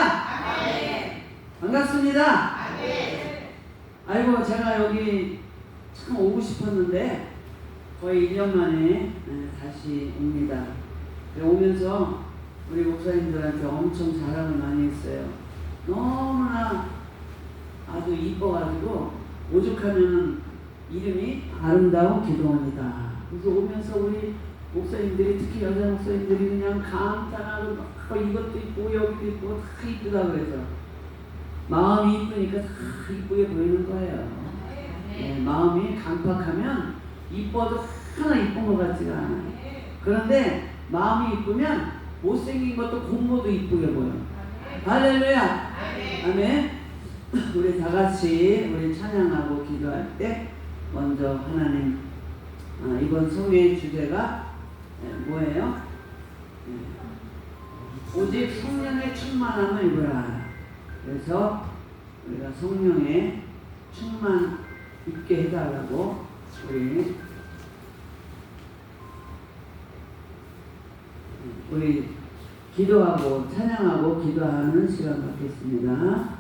아멘. 반갑습니다. 아멘. 아이고 제가 여기 참 오고 싶었는데 거의 1년 만에 다시 옵니다. 오면서 우리 목사님들한테 엄청 자랑을 많이 했어요. 너무나 아주 이뻐가지고 오죽하면 이름이 아름다운 기도원이다. 그래서 오면서 우리 목사님들이 특히 여자 목사님들이 그냥 감탄하고 이것도 있고 여기도 있고 다 이쁘다 그래서 마음이 이쁘니까 다 이쁘게 보이는 거예요. 네, 마음이 강팍하면 이뻐도 하나 이쁜 것 같지가 않아요. 그런데 마음이 이쁘면 못생긴 것도 공모도 이쁘게 보여요. 할렐루야. 아멘. 우리 다 같이 우리 찬양하고 기도할 때 먼저 하나님 이번 성회의 주제가 뭐예요? 오직 성령의 충만함을 입으라. 그래서 우리가 성령의 충만 입게 해달라고 우리 기도하고 찬양하고 기도하는 시간 갖겠습니다.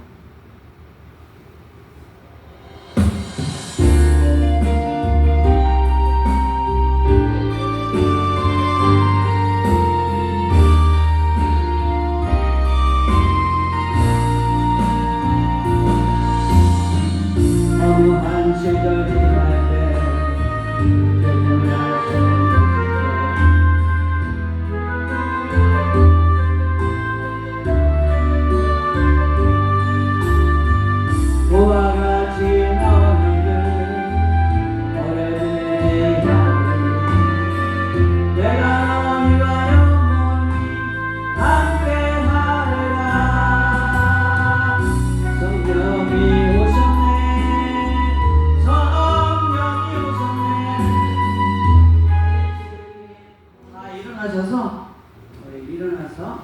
일어나서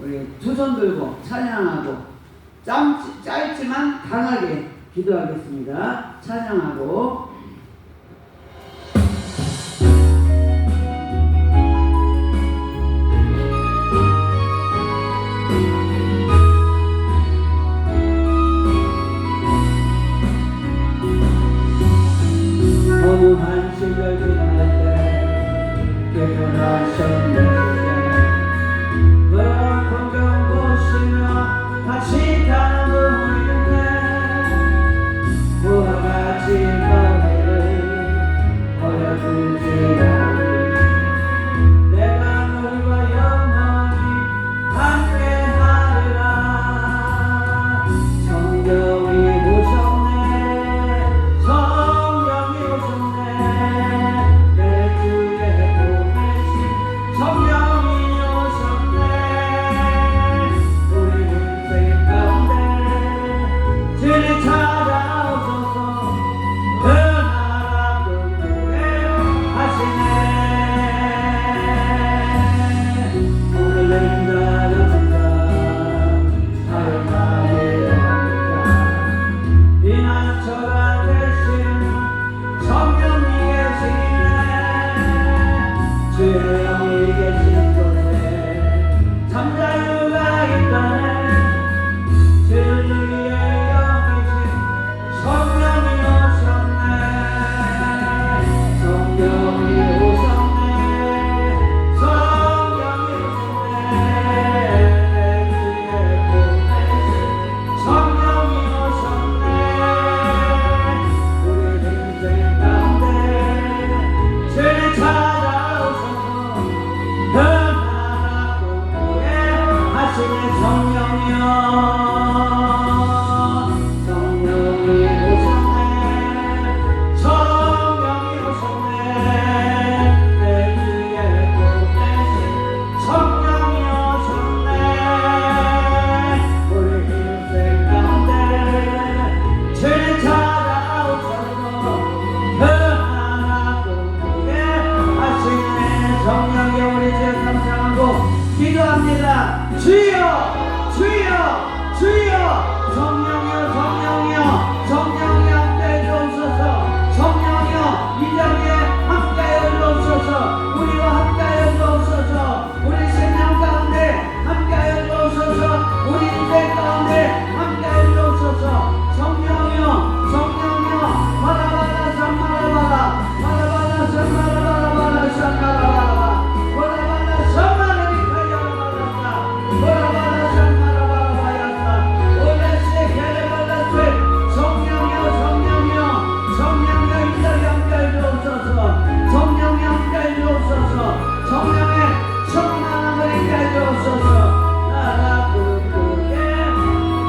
우리 두 손 들고 찬양하고 짧지만 강하게 기도하겠습니다. 찬양하고 어느 한 시절 지날 때 깨어나셨네. 같이 가는 우리네 그와 같이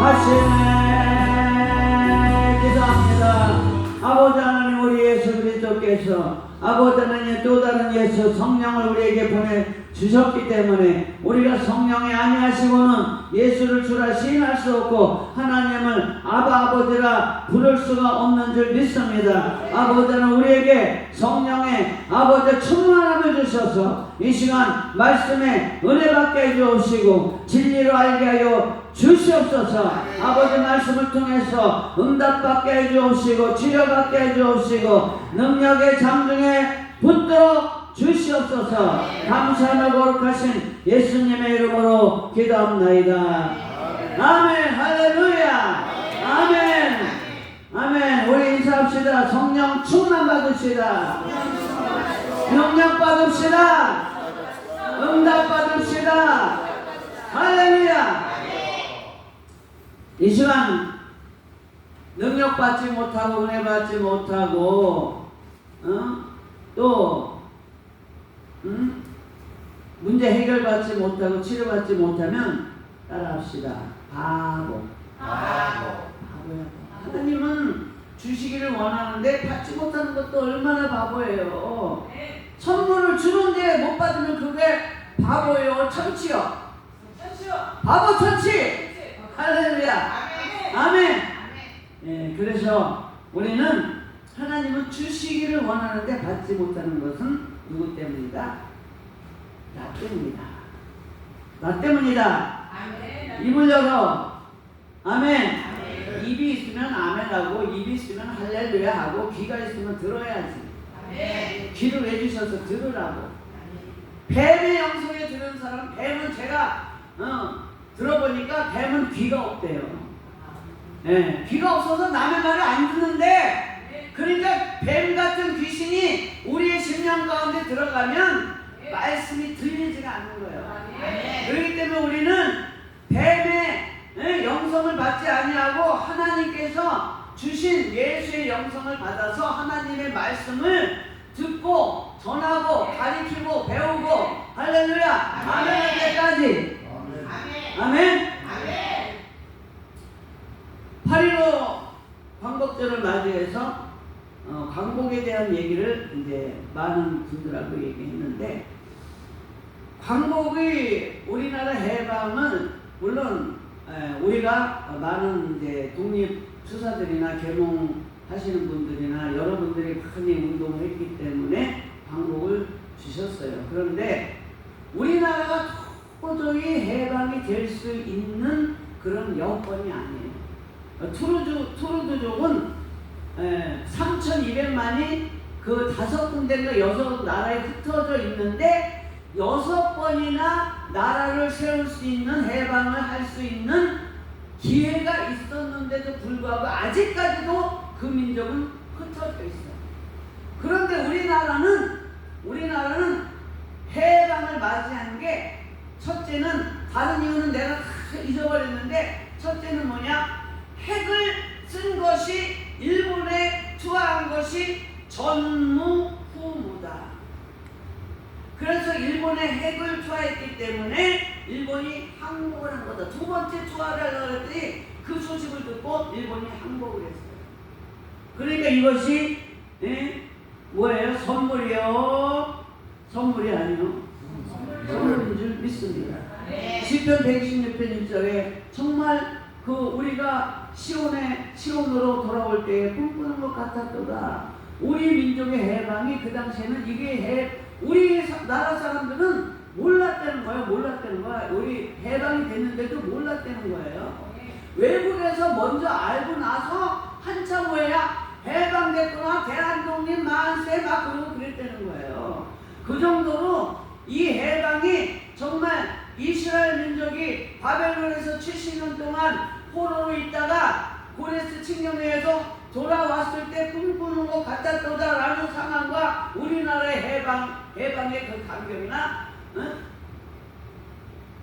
하시네. 기도합니다. 아버지 하나님, 우리 예수 그리스도께서 아버지 하나님 또 다른 예수 성령을 우리에게 보내주셨기 때문에 우리가 성령이 아니하시고는 예수를 주라 시인할 수 없고 하나님을 아버지라 부를 수가 없는 줄 믿습니다. 아버지는 우리에게 성령의 아버지 충만함을 주셔서 이 시간 말씀에 은혜 받게 해주시고 진리로 알게 하여 주시옵소서. 아버지 말씀을 통해서 응답받게 해주옵시고 치료받게 해주옵시고 능력의 장중에 붙들어 주시옵소서. 감사하며 거룩하신 예수님의 이름으로 기도합나이다. 아멘. 할렐루야. 아멘. 아멘. 우리 인사합시다. 성령 충만 받으시다. 능력 받읍시다. 응답 받읍시다. 할렐루야. 이 시간 능력 받지 못하고 은혜 받지 못하고 또 문제 해결받지 못하고 치료받지 못하면 따라합시다. 바보야. 하나님은 주시기를 원하는데 받지 못하는 것도 얼마나 바보예요. 선물을 주는데 못 받으면 그게 바보예요. 천치요. 바보 천치. 할렐루야. 아멘. 예, 그래서 우리는 하나님은 주시기를 원하는데 받지 못하는 것은 누구 때문이다? 나 때문이다. 나 때문이다. 입을 열어. 아멘. 입이 있으면 아멘하고 입이 있으면 할렐루야 하고 귀가 있으면 들어야지. 귀를 왜 주셔서 들으라고. 뱀의 영성에 들은 사람, 뱀은 제가 들어보니까 뱀은 귀가 없대요. 예, 귀가 없어서 남의 말을 안 듣는데, 그러니까 뱀 같은 귀신이 우리의 심령 가운데 들어가면 말씀이 들리지가 않는 거예요. 그렇기 때문에 우리는 뱀의 영성을 받지 아니하고 하나님께서 주신 예수의 영성을 받아서 하나님의 말씀을 듣고 전하고 가르치고 배우고 할렐루야 아멘 할 때까지 아멘. 8.15 광복절을 맞이해서 광복에 대한 얘기를 이제 많은 분들하고 얘기했는데, 광복의 우리나라 해방은 물론 우리가 많은 이제 독립 수사들이나 계몽하시는 분들이나 여러분들이 많이 운동을 했기 때문에 광복을 주셨어요. 그런데 우리나라가 도저히 해방이 될 수 있는 그런 여건이 아니에요. 투르드족은 3,200만이 그 5군데인가 6나라에 흩어져 있는데 6번이나 나라를 세울 수 있는 해방을 할 수 있는 기회가 있었는데도 불구하고 아직까지도 그 민족은 흩어져 있어요. 그런데 우리나라는 해방을 맞이한 게, 첫째는 다른 이유는 내가 다 잊어버렸는데, 첫째는 뭐냐? 핵을 쓴 것이, 일본에 투하한 것이 전무후무다. 그래서 일본에 핵을 투하했기 때문에 일본이 항복을 한 거다. 두 번째 투하를 하려고 했더니 그 소식을 듣고 일본이 항복을 했어요. 그러니까 이것이 뭐예요? 선물이요? 선물이 아니요. 선물인 줄 믿습니다. 시편 116편 1절에 정말 그 우리가 시온으로 돌아올 때에 꿈꾸는 것 같았도다. 우리 민족의 해방이 그 당시에는 이게 우리 나라 사람들은 몰랐다는 거예요. 우리 해방이 됐는데도 몰랐다는 거예요. 외국에서 먼저 알고 나서 한참 후에야 해방됐구나, 대한독립 만세 막 그러고 그랬다는 거예요. 그 정도로 이 해방이 정말 이스라엘 민족이 바벨론에서 70년 동안 포로로 있다가 고레스 칙령회에서 돌아왔을 때 꿈꾸는 것 같았다라는 상황과 우리나라의 해방의 그 감격이나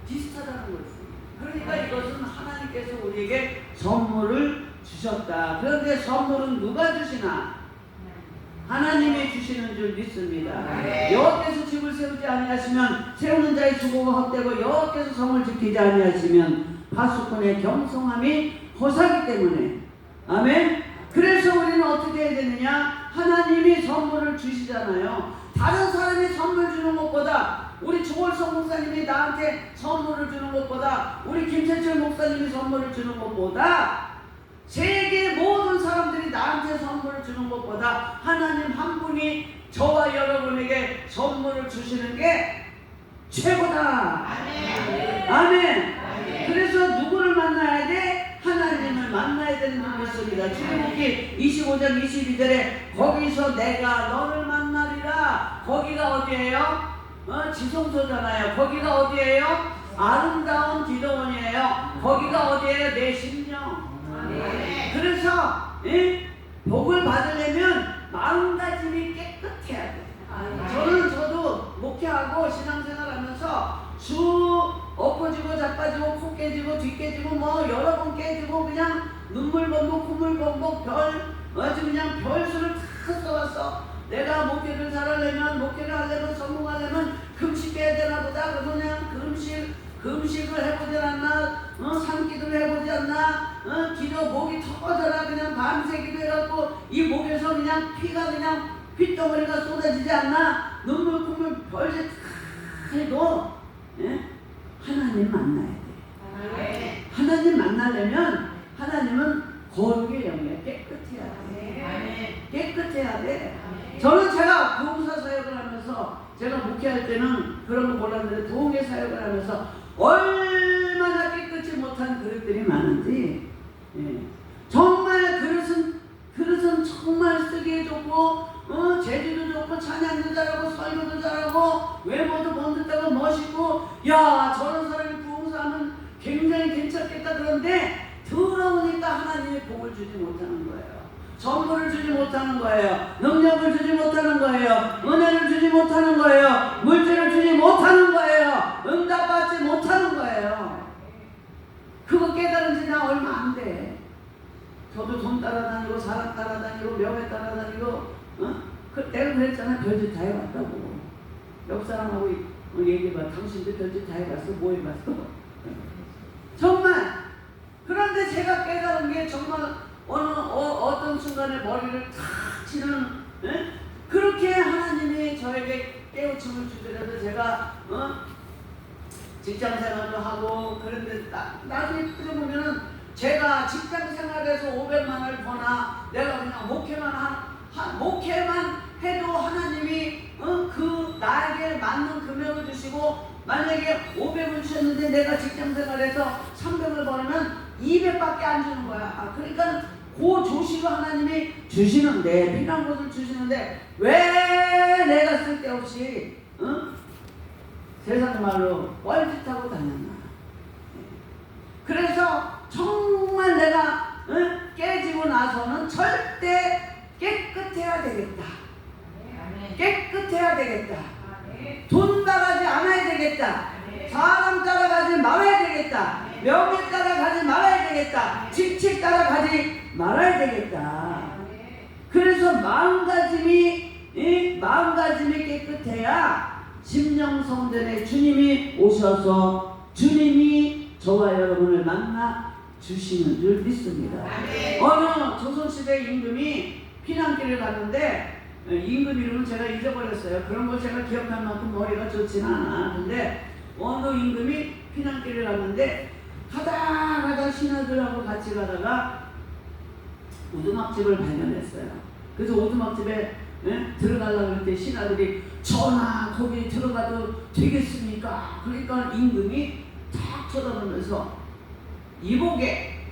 비슷하다는 거였습니다. 그러니까 이것은 하나님께서 우리에게 선물을 주셨다. 그런데 선물은 누가 주시나? 하나님이 주시는 줄 믿습니다. 여호와께서 집을 세우지 아니하시면 세우는 자의 수고가 헛되고 여호와께서 성을 지키지 아니하시면 파수꾼의 겸손함이 허사기 때문에. 아멘. 그래서 우리는 어떻게 해야 되느냐? 하나님이 선물을 주시잖아요. 다른 사람이 선물 주는 것보다, 우리 조월성 목사님이 나한테 선물을 주는 것보다, 우리 김세철 목사님이 선물을 주는 것보다, 세계 모든 사람들이 나한테 선물을 주는 것보다 하나님 한 분이 저와 여러분에게 선물을 주시는 게 최고다. 아멘. 아멘. 그래서 누구를 만나야 돼? 하나님을 만나야 되는 줄 믿습니다. 출애굽기 25장 22절에 거기서 내가 너를 만나리라. 거기가 어디예요? 지성소잖아요. 거기가 어디예요? 아름다운 기도원이에요. 거기가 어디예요? 내 심령. 그래서 복을 받으려면 마음가짐이 깨끗해야 돼. 저도 목회하고 신앙생활하면서 주 엎어지고 자빠지고 코 깨지고 뒤 깨지고 뭐 여러 번 깨지고 그냥 눈물 범벅 콧물 범벅 아주 그냥 별수를 다 써왔어. 내가 목회를 잘하려면, 목회를 하려면, 성공하려면 금식해야 되나 보다. 그래서 그냥 금식을 해보지 않나, 산기도를 해보지 않나, 기도 목이 터져라 그냥 밤새 기도해갖고 이 목에서 그냥 피가 그냥 핏덩어리가 쏟아지지 않나, 눈물 콧물 별짓 다 해도 하나님 만나야 돼. 하나님 만나려면 하나님은 거룩의 영이야. 깨끗해야 돼. 깨끗해야 돼. 저는 제가 부흥사 사역을 하면서, 제가 목회할 때는 그런 거 몰랐는데 부흥회 사역을 하면서 얼마나 깨끗이 못한 그릇들이 많은지. 정말 그릇은 정말 쓰기에 좋고, 재주도 좋고, 찬양도 잘하고, 설교도 잘하고, 외모도 번듯하고 멋있고, 야 저런 사람이 부흥사하면 굉장히 괜찮겠다. 그런데 들어오니까 하나님의 복을 주지 못하는 거예요. 선물을 주지 못하는 거예요. 능력을 주지 못하는 거예요. 은혜를 주지 못하는 거예요. 물질을 주지 못하는 거예요. 응답받지 못하는 거예요. 그거 깨달은 지 나 얼마 안 돼. 저도 돈 따라다니고 사람 따라다니고 명예 따라다니고 내가 그랬잖아. 별짓 다 해봤다고. 옆 사람하고 얘기해봐. 당신도 별짓 다 해봤어? 뭐 해봤어? 정말. 그런데 제가 깨달은 게 정말 어떤 순간에 머리를 탁 치는, 그렇게 하나님이 저에게 깨우침을 주더라도 제가 직장생활도 하고, 그런데 나중에 보면은 제가 직장생활에서 500만을 버나 내가 그냥 목회만 해도 하나님이 나에게 맞는 금액을 주시고, 만약에 500을 주셨는데 내가 직장생활에서 300을 벌면 200밖에 안 주는 거야. 그러니까 그 조시로 하나님이 주시는데, 필요한 것을 주시는데 왜 내가 쓸데없이 세상 말로 뻘짓하고 다녔나. 그래서 정말 내가 깨지고 나서는 절대 깨끗해야 되겠다. 깨끗해야 되겠다. 돈 따라가지 않아야 되겠다. 사람 따라가지 말아야 되겠다. 명예 따라가지 말아야 되겠다. 직책 따라가지 말아야 되겠다. 그래서 마음가짐이 깨끗해야 심령성전에 주님이 오셔서 주님이 저와 여러분을 만나 주시는 줄 믿습니다. 어느 조선시대 임금이 피난길을 갔는데, 임금 이름은 제가 잊어버렸어요. 그런 걸 제가 기억할 만큼 머리가 좋지는 않아. 근데 어느 임금이 피난길을 갔는데 가다 신하들하고 같이 가다가 오두막집을 발견했어요. 그래서 오두막집에 들어가려고 할 때 신하들이 전하 거기 들어가도 되겠습니까? 그러니까 임금이 탁 쳐다보면서 이보게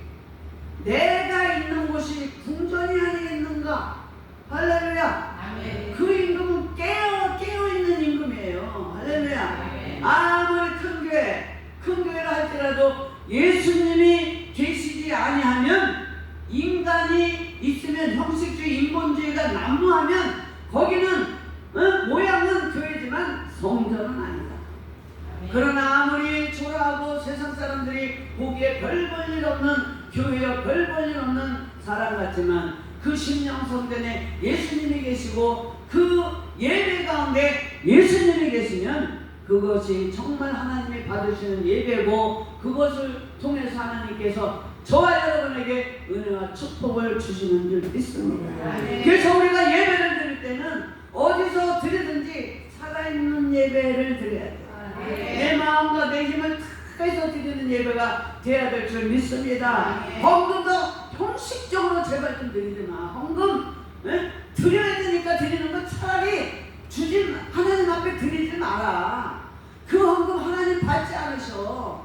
내가 있는 곳이 궁전이 아니겠는가? 할렐루야. 아멘. 그 임금은 깨어있는 임금이에요. 할렐루야. 아멘. 아무리 큰 교회를 할지라도 예수님이 계시지 아니하면, 인간이 있으면 형식주의 인본주의가 난무하면 거기는 모양은 교회지만 성전은 아니다. 아멘. 그러나 아무리 초라하고 세상 사람들이 보기에 별 볼 일 없는 교회여 별 볼 일 없는 사람 같지만, 그 심령성전에 예수님이 계시고 그 예배 가운데 예수님이 계시면 그것이 정말 하나님이 받으시는 예배고 그것을 통해서 하나님께서 저와 여러분에게 은혜와 축복을 주시는 줄 믿습니다. 그래서 우리가 예배를 드릴 때는 어디서 드리든지 살아있는 예배를 드려야 돼요. 내 마음과 내 힘을 다해서 드리는 예배가 되어야 될 줄 믿습니다. 헌금도 형식적으로 제발 좀 드리지 마. 헌금 드려야 되니까 드리는 거 차라리 주지 하나님 앞에 드리지 마라. 그 헌금 하나님 받지 않으셔.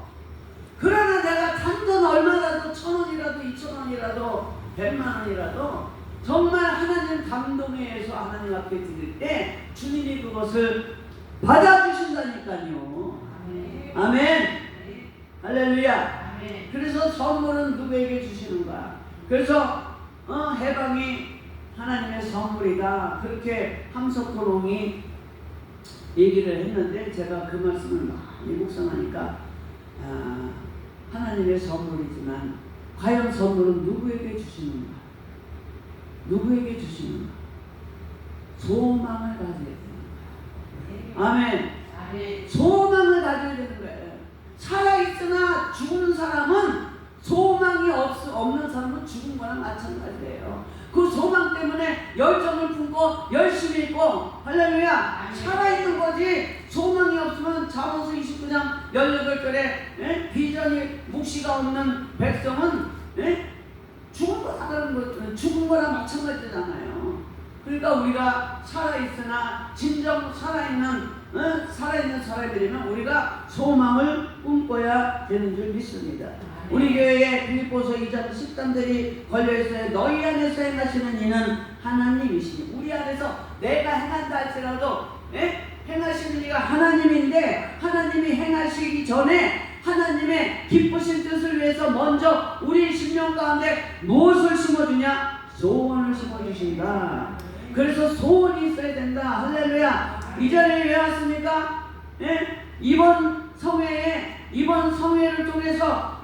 그러나 내가 단돈 얼마라도 1,000원이라도 2,000원이라도 100만원이라도 정말 하나님 감동에 의해서 하나님 앞에 드릴 때 주님이 그것을 받아주신다니까요. 아멘. 할렐루야. 그래서 선물은 누구에게 주시는가? 그래서 해방이 하나님의 선물이다. 그렇게 함석호롱이 얘기를 했는데 제가 그 말씀을 많이 묵상하니까 하나님의 선물이지만 과연 선물은 누구에게 주시는가? 누구에게 주시는가? 소망을 가져야 되는 거야. 아멘. 소망을 가져야 되는 거예요. 살아있으나 죽은 사람은 소망이 없는 사람은 죽은 거랑 마찬가지예요. 그 소망 때문에 열정을 품고 열심히 있고 할렐루야 살아있는 거지. 소망이 없으면 잠언서 29장 18절에 비전이 묵시가 없는 백성은 죽은 거랑 마찬가지잖아요. 그러니까 우리가 살아있으나 진정 살아있는 사람들이면 우리가 소망을 꿈꿔야 되는 줄 믿습니다. 우리 교회에 빌립보서 2장 13절이 걸려있어요. 너희 안에서 행하시는 이는 하나님이시니. 우리 안에서 내가 행한다 할지라도 행하시는 이가 하나님인데 하나님이 행하시기 전에 하나님의 기쁘신 뜻을 위해서 먼저 우리 심령 가운데 무엇을 심어주냐? 소원을 심어주신다. 그래서 소원이 있어야 된다. 할렐루야. 이 자리에 왜 왔습니까? 이번 성회를 통해서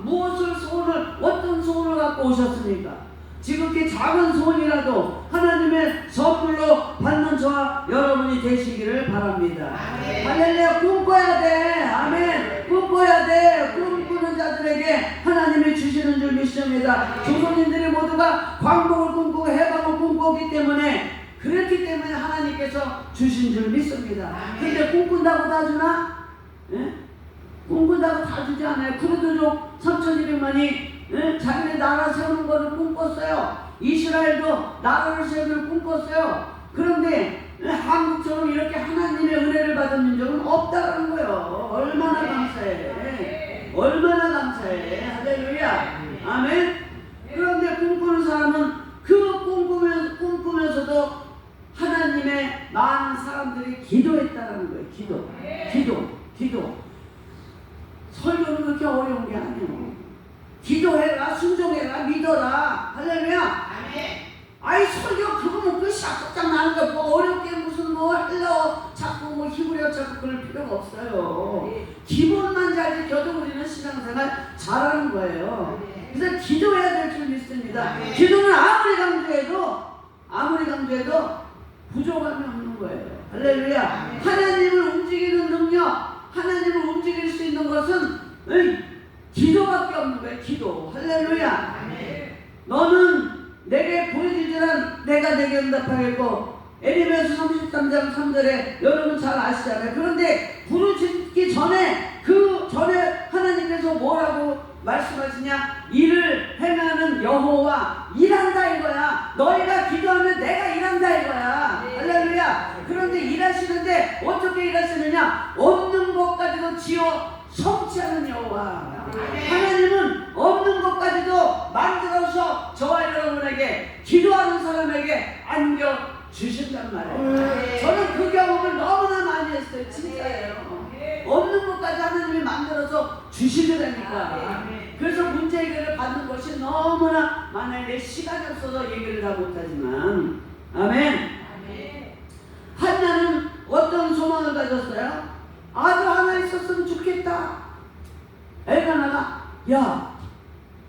어떤 소원을 갖고 오셨습니까? 지극히 작은 소원이라도 하나님의 선물로 받는 저와 여러분이 되시기를 바랍니다. 할렐루야. 꿈꿔야 돼. 아멘. 꿈꿔야 돼. 꿈꾸는 자들에게 하나님이 주시는 줄 믿습니다. 조선인들이 모두가 광복을 꿈꾸고 해방을 꿈꾸기 때문에 그렇기 때문에 하나님께서 주신 줄 믿습니다. 근데 꿈꾼다고 다 주나? 꿈꾼다고 다 주지 않아요. 쿠르드족 3,200만이 자기네 나라 세우는 것을 꿈꿨어요. 이스라엘도 나라를 세우는 꿈꿨어요. 그런데 한국처럼 이렇게 하나님의 은혜를 받은 민족은 없다는 거예요. 얼마나 감사해. 얼마나 감사해. 할렐루야. 아멘. 그런데 꿈꾸는 사람은 그 꿈꾸면서도 하나님의 많은 사람들이 기도했다는 거예요. 기도. 설교는 그렇게 어려운 게 아니에요. 기도해라, 순종해라, 믿어라. 할렐루야. 아이 설교 그거는 그 샤프장 나는 거 뭐 어렵게 무슨 뭐 하려고 자꾸 히브리어 자꾸 그럴 필요가 없어요. 기본만 잘 지켜도 우리는 신앙생활 잘하는 거예요. 그래서 기도해야 될 줄 믿습니다. 기도는 아무리 강조해도 부족함이 없는 거예요. 할렐루야. 하나님을 움직이는 능력, 하나님을 움직일 수 있는 것은 기도밖에 없는 거예요. 기도. 할렐루야. 너는 내게 부르짖으라 내가 내게 응답하겠고 에레미야서 33장 3절에 여러분 잘 아시잖아요. 그런데 부르짖기 전에 하나님께서 뭐라고 말씀하시냐? 이를 행하는 여호와 일한다 이거야. 너희가 기도하면 내가 일한다 이거야. 할렐루야. 그런데 일하시는데 어떻게 일하시느냐? 없는 것까지도 지어 성취하는 여호와. 하나님은 없는 것까지도 만들어서 저와 여러분에게 기도하는 사람에게 안겨주신단 말이에요. 저는 그 경험을 너무나 많이 했어요. 진짜예요. 없는 것까지 하나님이 만들어서 주시더라니까. 그래서 문제 해결을 받는 것이 너무나 많아요. 내 시간이 없어서 얘기를 다 못하지만 아멘. 한나는 어떤 소망을 가졌어요? 아들 하나 있었으면 좋겠다. 엘가나가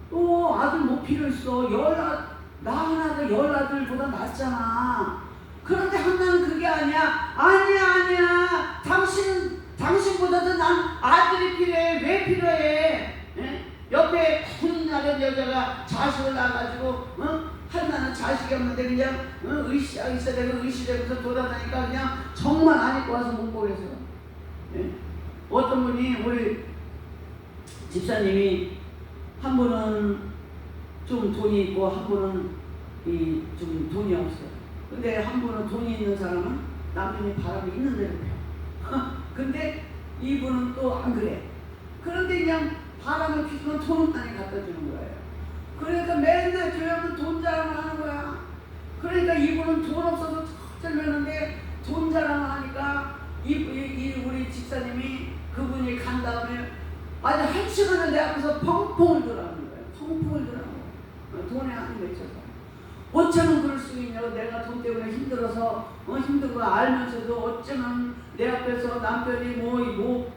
또 아들 뭐 필요 있어. 나 하나가 10아들보다 낫잖아. 그런데 한나는 그게 아니야. 아니야. 당신은 당신보다도 난 아들이 필요해. 왜 필요해? 예? 옆에 군인하던 여자가 자식을 낳아가지고 하나는 자식이 없는데 그냥 의시되고 의시되고서 돌아다니까 그냥 정말 안 입고 와서 못 보겠어. 예? 어떤 분이 우리 집사님이 한 분은 좀 돈이 있고 한 분은 좀 돈이 없어요. 근데 한 분은 돈이 있는 사람은 남편이 바람이 있는 대로 펴. 근데 이분은 또 안 그래. 그런데 그냥 바람을 피우면 돈은 많이 갖다 주는 거예요. 그러니까 맨날 교회는 돈 자랑을 하는 거야. 그러니까 이분은 돈 없어서 쩔쩔매는데 돈 자랑을 하니까 우리 집사님이 그분이 간 다음에 아니 1시간을 내 앞에서 펑펑을 돌아가는 거예요. 펑펑을 돌아가는 거예요. 돈에 한이 맺혀서. 어쩌면 그럴 수 있냐고. 내가 돈 때문에 힘들어서 힘든 거 알면서도 어쩌면 내 앞에서 남편이 금으로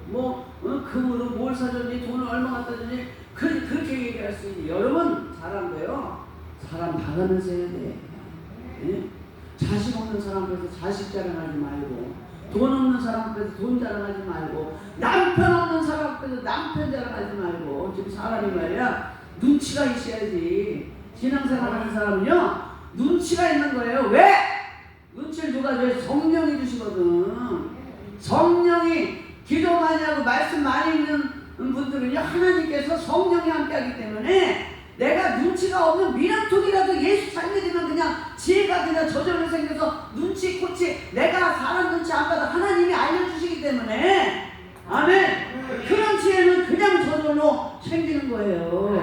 뭘 사줬니 돈을 얼마 갖다 줬니 그렇게 얘기할 수 있니. 여러분 사람도요 사람 봐가면서 해야 돼. 예? 자식 없는 사람 앞에서 자식 자랑하지 말고 돈 없는 사람 앞에서 돈 자랑하지 말고 남편 없는 사람 앞에서 남편 자랑하지 말고. 지금 사람이 말이야 눈치가 있어야지. 신앙생활하는 사람은요 눈치가 있는 거예요. 왜? 눈치를 누가 줘요? 성령이 주시거든. 성령이 기도 많이 하고 말씀 많이 읽는 분들은요 하나님께서 성령이 함께하기 때문에 내가 눈치가 없는 미련통이라도 예수 잘 믿으면 그냥 지혜가 그냥 저절로 생겨서 눈치 코치 내가 사람 눈치 안 받아 하나님이 알려주시기 때문에 아멘. 그런 지혜는 그냥 저절로 생기는 거예요.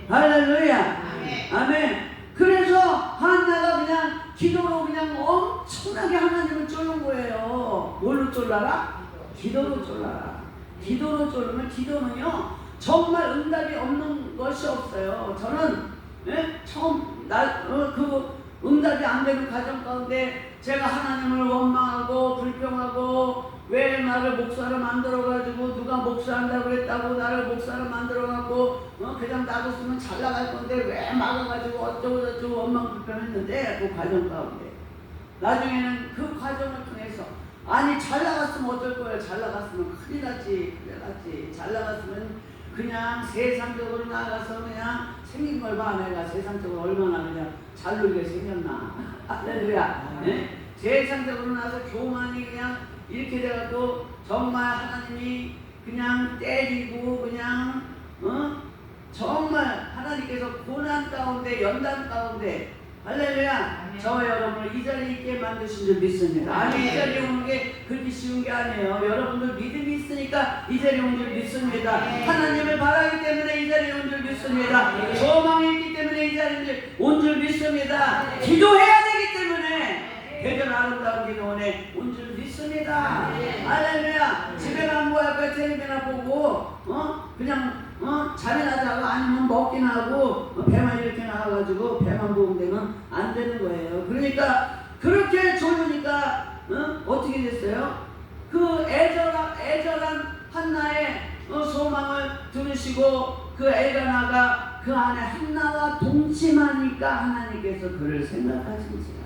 할렐루야. 아멘. 그래서 한나가 그냥 기도로 그냥 엄청나게 하나님을 쫄는 거예요. 뭘로 쫄라라? 기도로 쫄라라. 기도로 쫄면 기도는요 정말 응답이 없는 것이 없어요. 저는 처음 그 응답이 안 되는 가정 가운데 제가 하나님을 원망하고 불평하고 왜 나를 목사로 만들어가지고 누가 목사한다고 그랬다고 나를 목사로 만들어갖고 그냥 놔뒀으면 잘 나갈 건데 왜 막아가지고 어쩌고 저쩌고 원망 불평했는데 그 과정 가운데 나중에는 그 과정을 통해서 아니 잘 나갔으면 어쩔 거예요. 잘 나갔으면 큰일 났지. 잘 나갔으면 그냥 세상적으로 나가서 그냥 생긴 걸 봐. 내가 세상적으로 얼마나 그냥 잘 놀게 생겼나. 할렐루야. 네? 세상적으로 나서 교만이 그냥 이렇게 돼갖고 정말 하나님이 그냥 때리고 그냥 정말 하나님께서 고난 가운데 연단 가운데 할렐루야. 저와 여러분을 이 자리에 있게 만드신 줄 믿습니다. 아니 이 자리에 오는 게 그렇게 쉬운 게 아니에요. 여러분들 믿음이 있으니까 이 자리에 온 줄 믿습니다. 하나님을 바라기 때문에 이 자리에 온 줄 믿습니다. 소망이 있기 때문에 이 자리에 온 줄 믿습니다. 기도해야 되기 때문에 대전 아름다운 기도원에 온 줄 믿습니다. 할렐루야. 집에 가면 뭐 할 거야? 텔레비나 보고 그냥 잠이나 자고 아니면 먹긴 하고 배만 이렇게 나와가지고 배만 보면 되면 안 되는 거예요. 그러니까 그렇게 좋으니까 어떻게 됐어요? 그 애절한 한나의 소망을 들으시고 그 엘가나가 그 안에 한나와 동침하니까 하나님께서 그를 생각하신지라.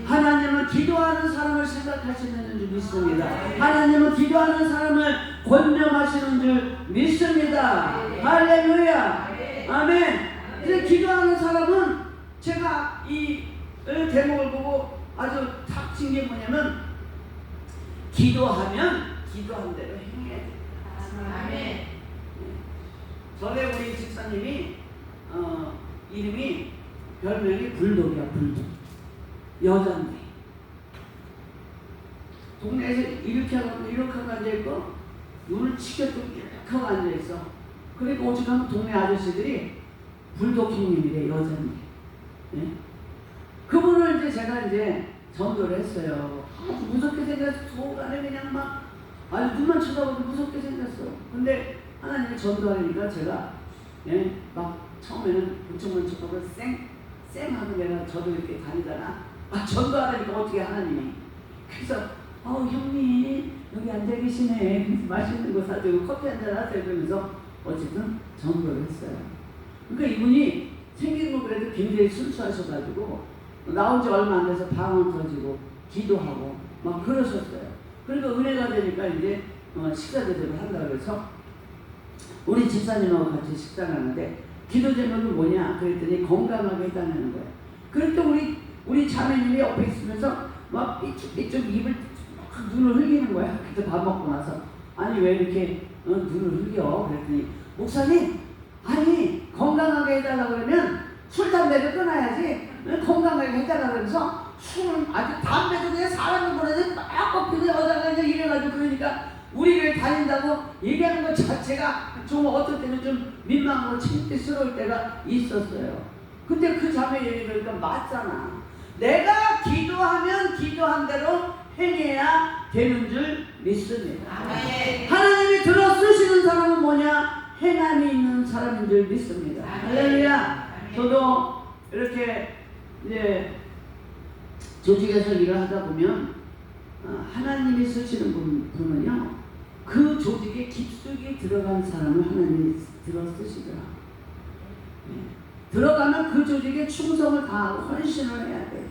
하나님은 기도하는 사람을 생각하시는 줄 믿습니다. 하나님은 기도하는 사람을 권명하시는 줄 믿습니다. 할렐루야. 아멘. 이제 기도하는 사람은 제가 이 대목을 보고 아주 탁 친 게 뭐냐면 기도하면 기도한 대로 행해야 돼. 아멘. 전에 우리 집사님이 이름이 별명이 불독이야. 불독. 여잔데 동네에서 이렇게 하고 앉아있고 눈을 치켜도 이렇게 하고 앉아있어. 그러니까 오죽하면 동네 아저씨들이 불독 형님이래. 여잔데 네? 그분을 이제 제가 이제 전도를 했어요. 아주 무섭게 생겼어. 속 안에 그냥 막 아주 눈만 쳐다보고 무섭게 생겼어. 근데 하나님이 전도하니까 제가 막 처음에는 부쩍만 쳐다보고 쌩하고 내가 저도 이렇게 다니다가 전도하니까 어떻게 하나님이 그래서 형님 여기 앉아 계시네. 맛있는 거 사주고 커피 한잔 하세요. 그러면서 어쨌든 전도를 했어요. 그러니까 이분이 생긴 거 그래도 굉장히 순수하셔가지고 나온 지 얼마 안 돼서 방언 터지고 기도하고 막 그러셨어요. 그러니까 은혜가 되니까 이제 식사 대접을 한다 그래서 우리 집사님하고 같이 식사를 하는데 기도 제목이 뭐냐 그랬더니 건강하게 해달라는 거예요. 그랬더니 우리 자매님이 옆에 있으면서 막 삐죽삐죽 입을 막 눈을 흘리는 거야. 그때 밥 먹고 나서 아니 왜 이렇게 눈을 흘려? 그랬더니 목사님 아니 건강하게 해달라 그러면 술 담배도 끊어야지 건강하게 해달라 그러면서 술은 아주 담배도 그냥 사람을 보내서 막 꺾이고 여자가 이제 이래가지고 그러니까 우리 교회 다닌다고 얘기하는 것 자체가 좀 어떨 때는 좀 민망하고 창피스러울 때가 있었어요. 근데 그 자매 얘기 들으니까 맞잖아. 내가 기도하면 기도한 대로 행해야 되는 줄 믿습니다. 아멘. 하나님이 들어 쓰시는 사람은 뭐냐? 행함이 있는 사람인 줄 믿습니다. 할렐루야. 저도 이렇게 이제 조직에서 일을 하다 보면 하나님이 쓰시는 분은요 그 조직에 깊숙이 들어간 사람을 하나님이 들어 쓰시더라. 들어가면 그 조직에 충성을 다하고 헌신을 해야 돼.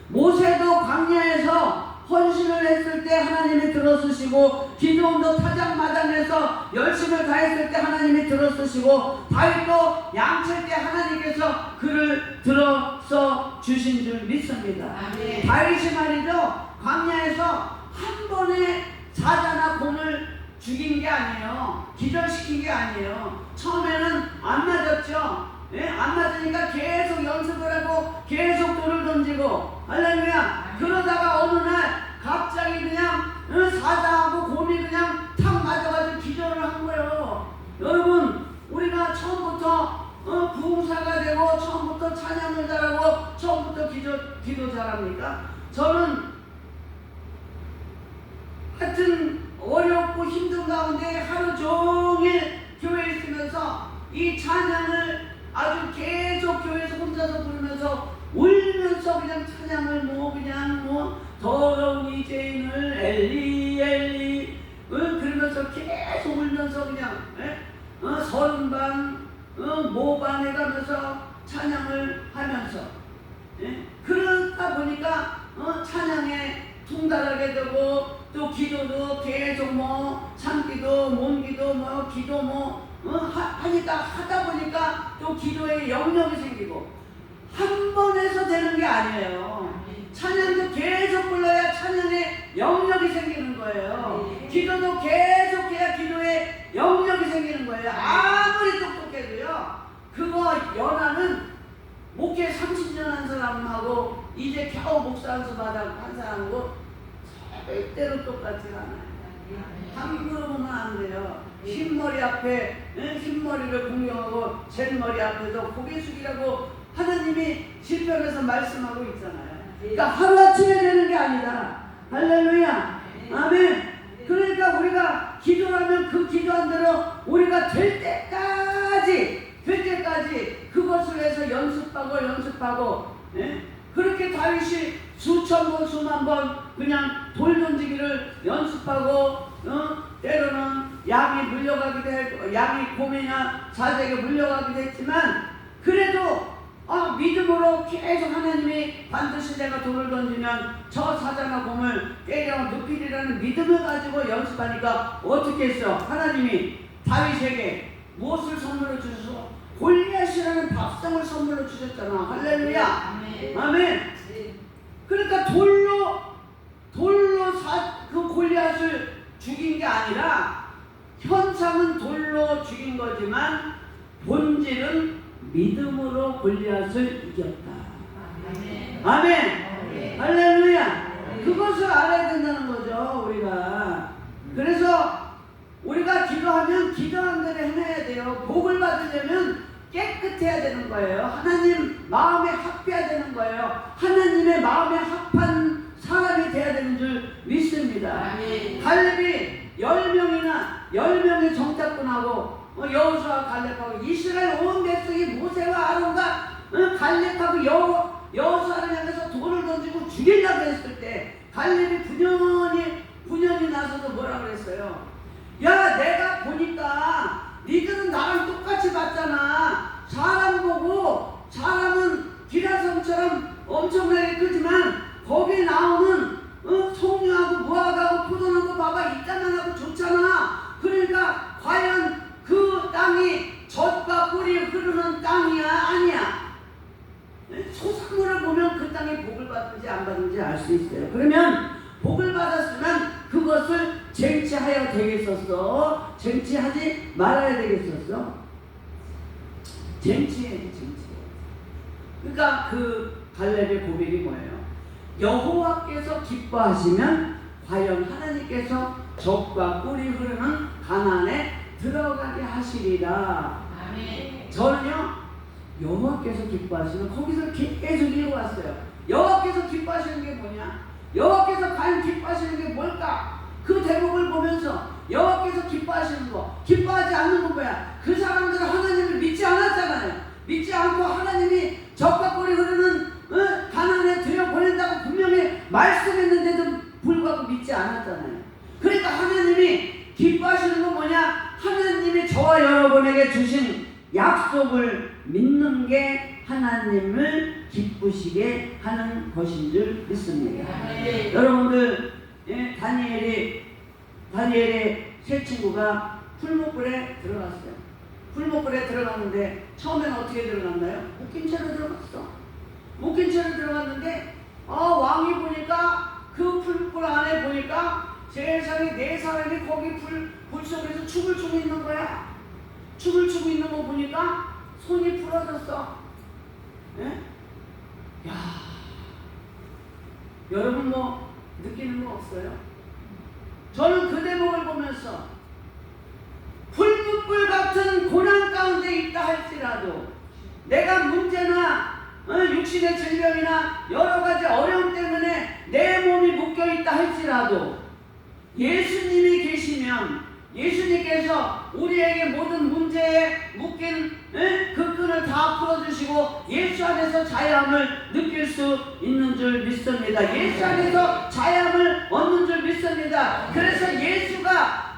모세도 광야에서 헌신을 했을 때 하나님이 들어쓰시고 기도원도 타작마당에서 열심을 다했을 때 하나님이 들어쓰시고 다윗도 양칠 때 하나님께서 그를 들어서 주신 줄 믿습니다. 아멘. 다윗이 말이죠 광야에서 한 번에 사자나 곰을 죽인 게 아니에요. 기절시킨 게 아니에요. 처음에는 안 맞았죠. 예? 안 맞으니까 계속 연습을 하고 계속 돌을 던지고 할렐루야. 그러다가 어느 날 갑자기 그냥 사자하고 곰이 그냥 탁 맞아가지고 기절을 한 거예요. 여러분 우리가 처음부터 부흥사가 되고 처음부터 찬양을 잘하고 처음부터 기도 잘합니까? 저는 하여튼 어렵고 힘든 가운데 하루 종일 교회에 있으면서 이 찬양을 아주 계속 교회에서 혼자서 부르면서 울면서 그냥 찬양을 그냥 더러운 이 죄인을 엘리 엘리 그러면서 계속 울면서 그냥 서른반 모반 해가면서 찬양을 하면서 그러다 보니까 찬양에 퉁달하게 되고 또 기도도 계속 참기도 몸기도 기도 하니까 하다 보니까 또 기도에 영역이 생기고 한 번 해서 되는 게 아니에요. 찬양도 계속 불러야 찬양에 영역이 생기는 거예요. 기도도 계속해야 기도에 영역이 생기는 거예요. 아무리 똑똑해도요. 그거 연하는 목회 30년 한 사람하고 이제 겨우 목사 안수 받아 한 사람하고 절대로 똑같지 않아요. 함부로 보면 안 돼요. 흰머리 앞에 흰머리를 공경하고 잿머리 앞에서 고개 숙이라고 하나님이 시편에서 말씀하고 있잖아요. 그러니까 하루아침에 되는 게 아니다. 할렐루야. 아멘. 그러니까 우리가 기도하면 그 기도한 대로 우리가 될 때까지 그것을 위해서 연습하고 그렇게 다윗이 수천 번 수만 번 그냥 돌 던지기를 연습하고 때로는 양이 물려가기도 했고 양이 곰이나 사자에게 물려가기도 했지만 그래도 믿음으로 계속 하나님이 반드시 내가 돌을 던지면 저 사자나 곰을 때려 눕히리라는 믿음을 가지고 연습하니까 어떻게 했어? 하나님이 다윗에게 무엇을 선물로 주셔서 골리앗이라는 밥상을 선물로 주셨잖아. 할렐루야. 아멘. 그러니까 돌로 그 골리앗을 죽인 게 아니라 현상은 돌로 죽인 거지만 본질은 믿음으로 골리앗을 이겼다. 아멘. 할렐루야. 그것을 알아야 된다는 거죠 우리가. 그래서 우리가 기도하면 기도한 대로 해내야 돼요. 복을 받으려면 깨끗해야 되는 거예요. 하나님 마음에 합해야 되는 거예요. 하나님의 마음에 합한 사람이 돼야 되는 줄 믿습니다. 갈렙이 10명의 정탐꾼하고 여호수아 갈렙하고 이스라엘 온 백성이 모세와 아론과 갈렙하고 여호수아를 향해서 돌을 던지고 죽이려고 했을 때 갈렙이 분연히 나서서 뭐라 그랬어요? 야, 내가 보니까 니들은 나랑 똑같이 봤잖아. 사람 보고 사람은 기라성처럼 엄청나게 크지만 거기에 나오는 송유하고 무화과하고 흐르는 땅이야 아니야? 소산물을 보면 그 땅에 복을 받든지 안 받든지 알 수 있어요. 그러면 복을 받았으면 그것을 쟁취하여 되겠었어? 쟁취하지 말아야 되겠었어? 쟁취해야지, 쟁취. 그러니까 그 갈렙의 고백이 뭐예요? 여호와께서 기뻐하시면 과연 하나님께서 적과 꿀이 흐르는 가나안에 들어가게 하시리라. 아멘. 저는요, 여호와께서 기뻐하시면 거기서 계속 읽어왔어요. 여호와께서 기뻐하시는 게 뭐냐? 여호와께서 과연 기뻐하시는 게 뭘까? 그 대목을 보면서 여호와께서 기뻐하시는 거, 기뻐하지 않는 건 뭐야? 그 사람들은 하나님을 믿지 않았잖아요. 믿지 않고 하나님이 적과 꿀이 흐르는 가나안에 들여보낸다고 분명히 말씀했는데도 불구하고 믿지 않았잖아요. 그러니까 하나님이 기뻐하시는 건 뭐냐? 하나님이 저와 여러분에게 주신 약속을 믿는 게 하나님을 기쁘시게 하는 것인 줄 믿습니다. 네. 여러분들, 다니엘의 세 친구가 풀목불에 들어갔어요. 풀목불에 들어갔는데 처음엔 어떻게 들어갔나요? 묶인 채로 들어갔어. 묶인 채로 들어갔는데 왕이 보니까 그 풀불 안에 보니까 세상에 네 사람이 거기 불 속에서 춤을 추고 있는 거야. 춤을 추고 있는 거 보니까 손이 부러졌어. 예? 야, 여러분 뭐 느끼는 거 없어요? 저는 그 대목을 보면서 풀무불 같은 고난 가운데 있다 할지라도 내가 문제나 육신의 질병이나 여러 가지 어려움 때문에 내 몸이 묶여 있다 할지라도 예수님이 계시면 예수님께서 우리에게 모든 문제에 묶인 그 끈을 다 풀어주시고 예수 안에서 자유함을 느낄 수 있는 줄 믿습니다. 예수 안에서 자유함을 얻는 줄 믿습니다. 그래서 예수가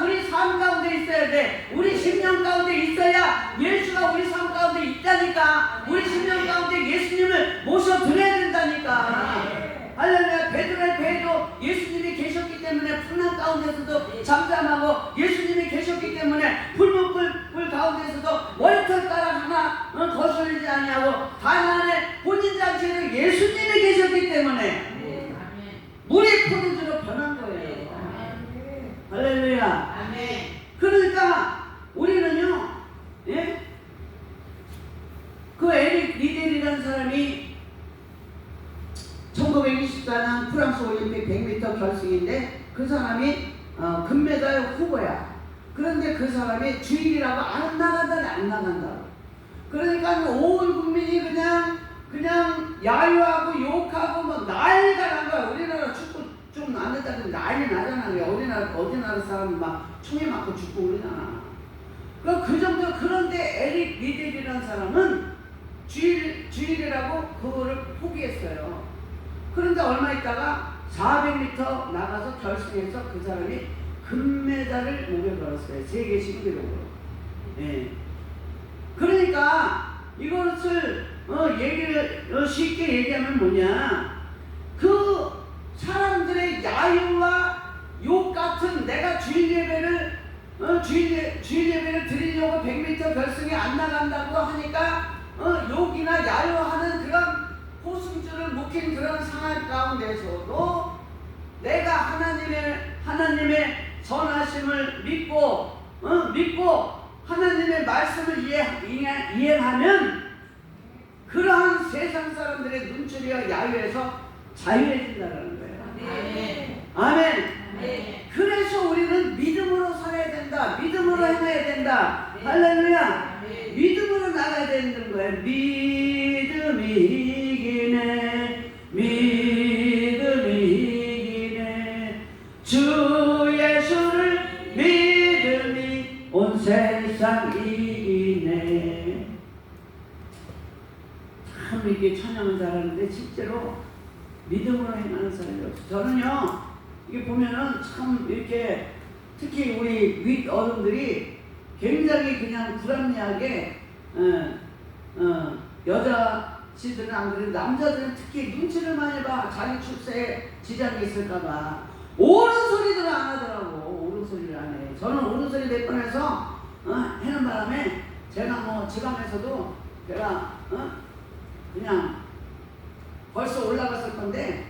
우리 삶 가운데 있어야 돼. 우리 심령 가운데 있어야 예수가 우리 삶 가운데 있다니까. 우리 심령 가운데 예수님을 모셔드려야 된다니까. 할렐루야. 베드로의 배에도 예수님이 계셨기 때문에 풍랑 가운데서도 잠잠하고 예수님이 계셨기 때문에 불 가운데서도 머리털가락 하나 거스르지 아니하고 가나안의 혼인잔치에도 예수님이 계셨기 때문에 물이 포도주로 변한 거예요. 할렐루야. 아멘. 그러니까 우리는요, 그 에릭 리델이라는 사람이 1924년 프랑스 올림픽 100m 결승인데 그 사람이 금메달 후보야. 그런데 그 사람이 주일이라고 안 나간다고. 그러니까 온 국민이 그냥 야유하고 욕하고 막 난리가 난 거야. 우리나라 축구 좀 안 된다고 난리 나잖아. 어디 나라 사람 막 총에 맞고 죽고 그러잖아. 그 정도. 그런데 에릭 리델이라는 사람은 주일이라고 그거를 포기했어요. 그런데 얼마 있다가 400m 나가서 결승해서 그 사람이 금메달을 목에 걸었어요. 세계 신기록으로. 그러니까 이것을 쉽게 얘기하면 뭐냐? 그 사람들의 야유와 욕 같은 내가 주일 예배를 드리려고 100m 결승에 안 나간다고 하니까 욕이나 야유하는 그런 호승줄을 묶인 그런 상황 가운데서도 내가 하나님의 선하심을 믿고 하나님의 말씀을 이해하면 그러한 세상 사람들의 눈초리와 야유에서 자유해진다는 거예요. 아멘. 그래서 우리는 믿음으로 살아야 된다. 믿음으로 행해야 된다. 할렐루야. 믿음으로 나가야 되는 거예요. 믿음이 이기네. 주 예수를 믿음이 온 세상 이기네. 참 이게 찬양은 잘하는데 실제로 믿음으로 행하는 사람이 없어요. 저는요, 이게 보면은 참 이렇게 특히 우리 윗 어른들이 굉장히 그냥 불합리하게 여자씨들은 안 그래도 남자들은 특히 눈치를 많이 봐. 자기 출세에 지장이 있을까봐 옳은 소리들을 안 하더라고. 옳은 소리를 안 해. 저는 옳은 소리 몇 번 해서 하는 바람에 제가 뭐 지방에서도 제가 그냥 벌써 올라갔을 건데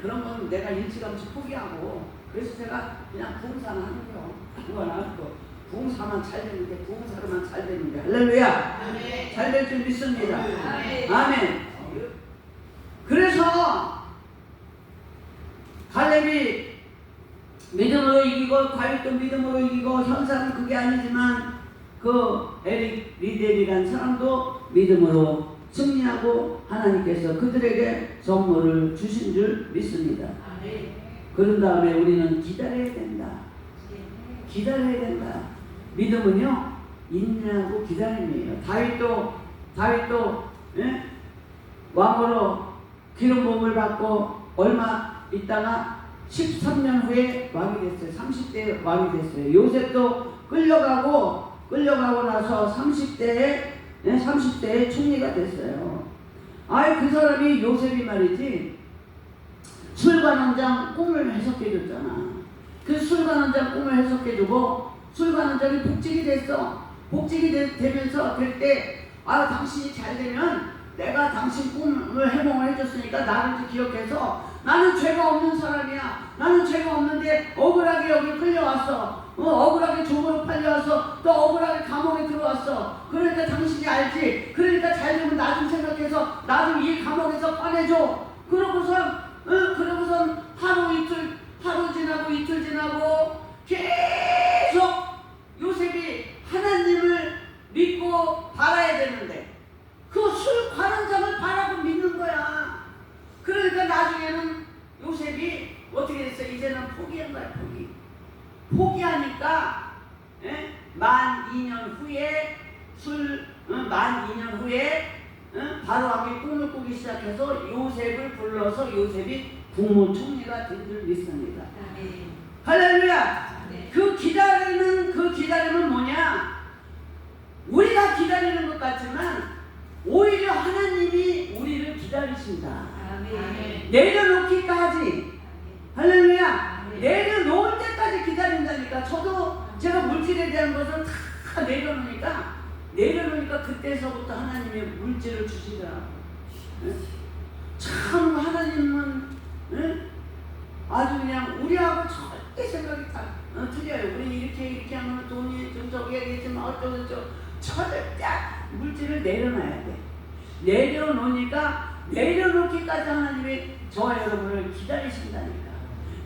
그런 건 내가 일찌감치 포기하고 그래서 제가 그냥 부흥사만 하는 거요. 그건 알고 부흥사만 잘 되는데 부흥사로만 잘 되는데 할렐루야. 잘 될 줄 믿습니다. 아멘. 그래서 갈렙이 믿음으로 이기고 다윗도 믿음으로 이기고 형사는 그게 아니지만 그 에릭 리델이라는 사람도 믿음으로 승리하고 하나님께서 그들에게 선물을 주신 줄 믿습니다. 그런 다음에 우리는 기다려야 된다. 기다려야 된다. 믿음은요 인내하고 기다림이에요. 다윗도 왕으로 기름 부음을 받고 얼마 있다가 13년 후에 왕이 됐어요. 30대에 왕이 됐어요. 요셉도 끌려가고 나서 30대에 총리가 됐어요. 그 사람이 요셉이 말이지 술관원장 꿈을 해석해줬잖아. 그 술관원장 꿈을 해석해주고 술관원장이 복직이 됐어. 복직이 되면서 될 때 당신이 잘 되면 내가 당신 꿈을 해몽을 해줬으니까 나를 기억해서 나는 죄가 없는 사람이야. 나는 죄가 없는데 억울하게 여기 끌려왔어. 억울하게 종으로 팔려와서 또 억울하게 감옥에 들어왔어. 그러니까 당신이 알지. 그러니까 잘 되면 나 좀 생각해서 나 좀 이 감옥에서 꺼내줘. 그러고선 하루 지나고 이틀 지나고 계속 요셉이 하나님을 믿고 바라야 되는데 그 술 관원장을 바라고 믿는 거야. 그러니까 나중에는 요셉이 어떻게 됐어? 이제는 포기한 거야. 포기하니까 만 2년 후에 바로왕이 꿈을 꾸기 시작해서 요셉을 불러서 요셉이 국무총리가 된 줄 믿습니다. 할렐루야. 그 기다림은 뭐냐? 우리가 기다리는 것 같지만 오히려 하나님이 우리를 기다리신다. 내려놓기까지. 할렐루야. 내려놓을 때까지 기다린다니까. 제가 물질에 대한 것을 다 내려놓으니까 그때서부터 하나님의 물질을 주시더라고. 참 하나님은 아주 그냥 우리하고 절대 생각이 다 틀려요. 우리 이렇게 하면 돈이 좀 저기 하겠지만 어쩌고저쩌고 절대 물질을 내려놔야 돼. 내려놓기까지 하나님이 저와 여러분을 기다리신다니까.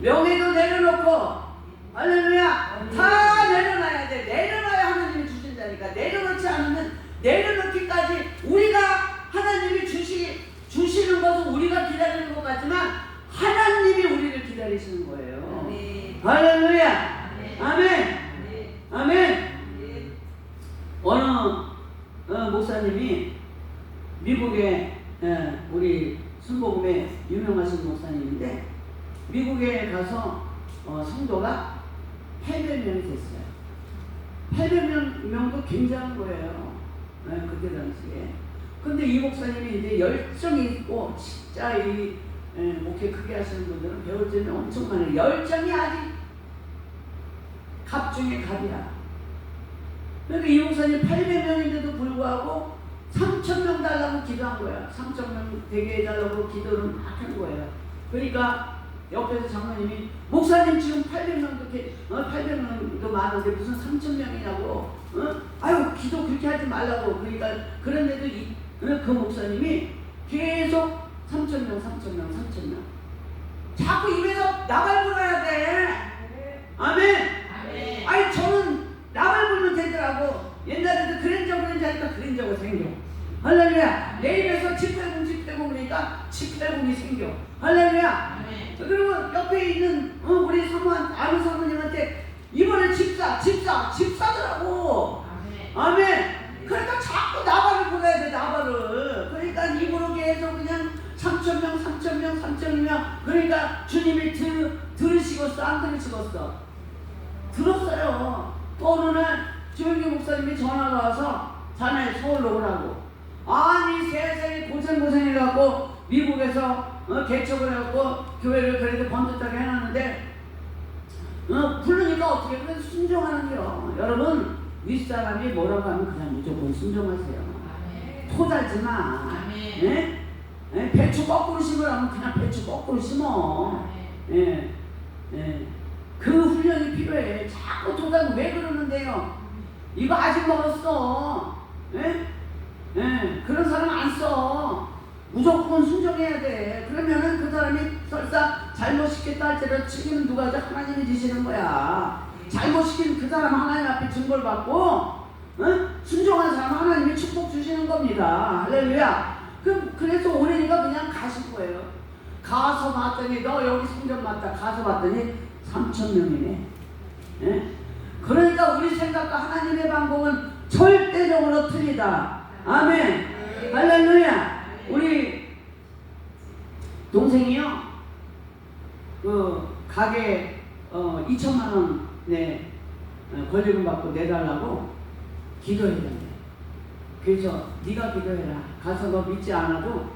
명예도 내려놓고 할렐루야 다 내려놔야 돼. 내려놔야 하나님이 주신다니까. 내려놓지 않으면 내려놓기까지 우리가 하나님이 주시는 것은 우리가 기다리는 것 같지만 하나님이 우리를 기다리시는 거예요. 할렐루야. 아멘. 어느 목사님이 미국에 우리 순복음에 유명하신 목사님인데 미국에 가서 성도가 800명이 됐어요. 800명도 굉장한 거예요. 그때 당시에. 근데 이 목사님이 이제 열정이 있고 진짜 이 목회 크게 하시는 분들은 배울 점이 엄청 많아요. 열정이 아직 갑 중에 갑이야. 그러니까 이 목사님 800명인데도 불구하고 3,000명 달라고 기도한 거야. 3,000명 되게 해달라고 기도를 막 한 거예요. 그러니까 옆에서 장로님이 목사님 지금 800명도 많은데 무슨 3,000명이냐고. 아유 기도 그렇게 하지 말라고. 그러니까 그런데도 그 목사님이 계속 3,000명 자꾸 입에서 나발 불어야 돼. 아멘. 아니 저는 나발 불면 되더라고. 옛날에도 그랜저고 하니까 그랜저가 생겨. 할렐루야. 내 입에서 780 그러니까 780이 생겨. 할렐루야. 그리고 옆에 있는 우리 아는 사모님한테 이번에 집사더라고. 아멘. 그러니까 자꾸 나발을 불어야 돼. 그러니까 입으로 계속 그냥 3,000명 그러니까 주님이 들으시겠어 안 들으시겠어? 들었어요. 또 어느 날 조영기 목사님이 전화가 와서 자네 서울로 오라고. 아니 세상에 고생해갖고 미국에서 개척을 해갖고 교회를 그래도 번듯하게 해놨는데 부르니까 어떻게 그래도 순종하는 거요. 여러분 윗사람이 뭐라고 하면 그냥 무조건 순종하세요. 토달지 마. 예? 예? 배추 거꾸로 심으라면 그냥 배추 거꾸로 심어. 예. 예. 그 훈련이 필요해. 자꾸 토달고 왜 그러는데요? 이거 아직 멀었어. 예? 예. 그런 사람 안 써. 무조건 순종해야 돼. 그러면은 그 사람이 설사 잘못시켰다 할지라도 책임은 누가 져? 하나님이 지시는 거야. 잘못시킨 그 사람 하나님 앞에 증거를 받고 순종한 사람 하나님이 축복 주시는 겁니다. 할렐루야. 그래서 올해니까 그냥 가신 거예요. 가서 봤더니 너 여기 성전 맞다. 가서 봤더니 3,000명이네. 예? 그러니까 우리 생각과 하나님의 방법은 절대적으로 틀리다. 아멘. 할렐루야. 우리 동생이요. 그 가게 2천만 원에 권리금 받고 내달라고 기도했는데, 그래서 네가 기도해라. 가서 너 믿지 않아도